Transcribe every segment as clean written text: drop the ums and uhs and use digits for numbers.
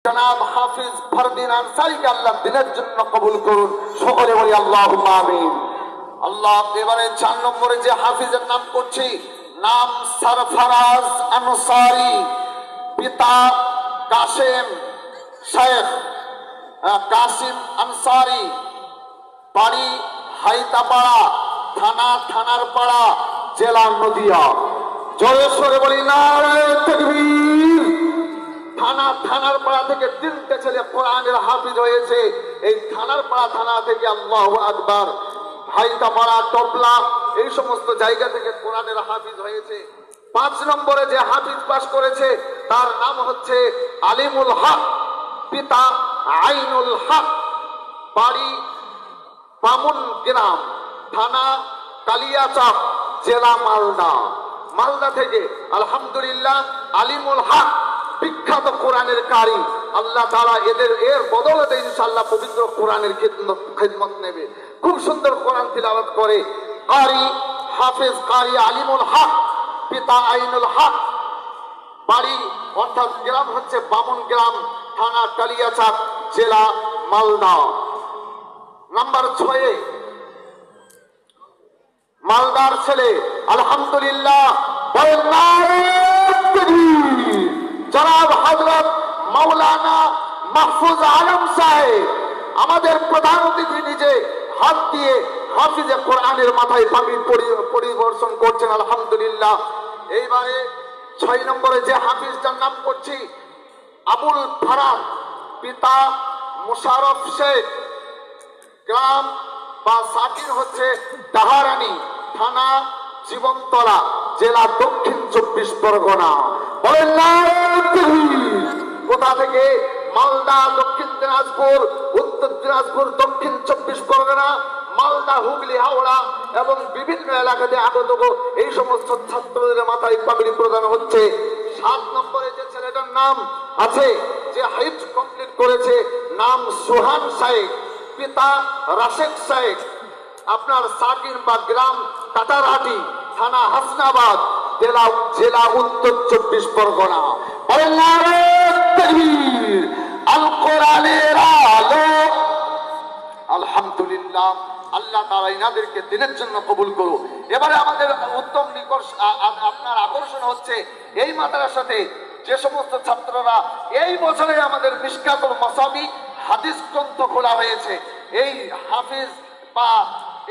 জনাব হাফিজ ফরদিন আনসারীকে আল্লাহ দিনের জন্য কবুল করুন, সকলে বলি আল্লাহুম্মা আমিন। আল্লাহ এবারে 4 নম্বরে যে হাফিজের নাম করছি, নাম সরফরাজ আনসারী, পিতা কাসেম শেখ কাসিম আনসারী, বাড়ি হাইতাপাড়া, থানা থানারপাড়া, জেলা নদিয়া। জোরে সোরে বলি নারে তাকবীর। থানার পাড়া থেকে 3টে ছেলে কোরআনের হাফিজ হয়েছে। এই থানার পাড়া থানা থেকে আল্লাহু আকবার, হাইতাপাড়া, টপলা, এই সমস্ত জায়গা থেকে কোরআনের হাফিজ হয়েছে। 5 নম্বরে যে হাফিজ পাস করেছে তার নাম হচ্ছে আলিমুল হক, পিতা আইনুল হক, বাড়ি বামুন গ্রাম, থানা কালিয়াচক, জেলা মালদা। মালদা থেকে আলহামদুলিল্লাহ আলিমুল হক বিখ্যাত কোরআনের কারি। আল্লাহ তাআলা এর বদৌলতে ইনশাআল্লাহ পবিত্র কোরআনের খিদমত নেবে। খুব সুন্দর কোরআন তিলাওয়াত করে। কারি হাফেজ কারি আলিমুল হক, পিতা আইনুল হক, বাড়ি অর্থাৎ গ্রাম হচ্ছে বামুন গ্রাম, থানা কালিয়াচক, জেলা মালদা। নাম্বার 6 মালদার ছেলে আলহামদুলিল্লাহ জনাব হযরত মাওলানা মাহফুজ আলম সাহেব, আমাদের প্রধান অতিথি, নিজে হাত দিয়ে হাফিজে কোরআনের মাথায় পাগড়ি পরিবর্তন করছেন আলহামদুলিল্লাহ। এইবারে 6 নম্বরে যে হাফিজটার নাম করছি আবুল ফারাদ, পিতা মুশারফ শেখ, গ্রাম বা সাকির হচ্ছে ডাহারানি, থানা জীবনতলা, জেলা দক্ষিণ 24 পরগনা। বলেন না কোথা থেকে? মালদা, দক্ষিণ দিনাজপুর, উত্তর দিনাজপুর, দক্ষিণ 24 পরগনা, মালদা, হুগলি, হাওড়া এবং বিভিন্ন এলাকাতে আগত এই সমস্ত ছাত্রদের মাথায় পাগড়ি প্রদান হচ্ছে। 7 নম্বরে যে ছেলেটার নাম আছে, যে হাইজ কমপ্লিট করেছে, নাম সুহান শেখ, পিতা রাশেদ শেখ, আপনার সাকির বা গ্রাম কাটারহাটি, থানা হাসনাবাদ, জেলা উত্তর 24 পরগনা। আল কোরআনের আলো। আলহামদুলিল্লাহ, আল্লাহ তাআলা ইনাদেরকে দিনের জন্য কবুল করুন। এবারে আমাদের উত্তম আপনার আকর্ষণ হচ্ছে এই মাদ্রাসাতে যে সমস্ত ছাত্ররা এই বছরে আমাদের মিশকাতুল মাসাবি হাদিস গ্রন্থ খোলা হয়েছে, এই হাফিজ বা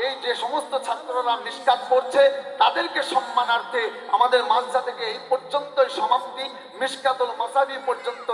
এই যে সমস্ত ছাত্ররা মিশকাত পড়ছে তাদেরকে সম্মানার্থে আমাদের মাদ্রাসা থেকে এই পর্যন্তই সমাপ্তি। মিশকাতুল মাসাবি পর্যন্ত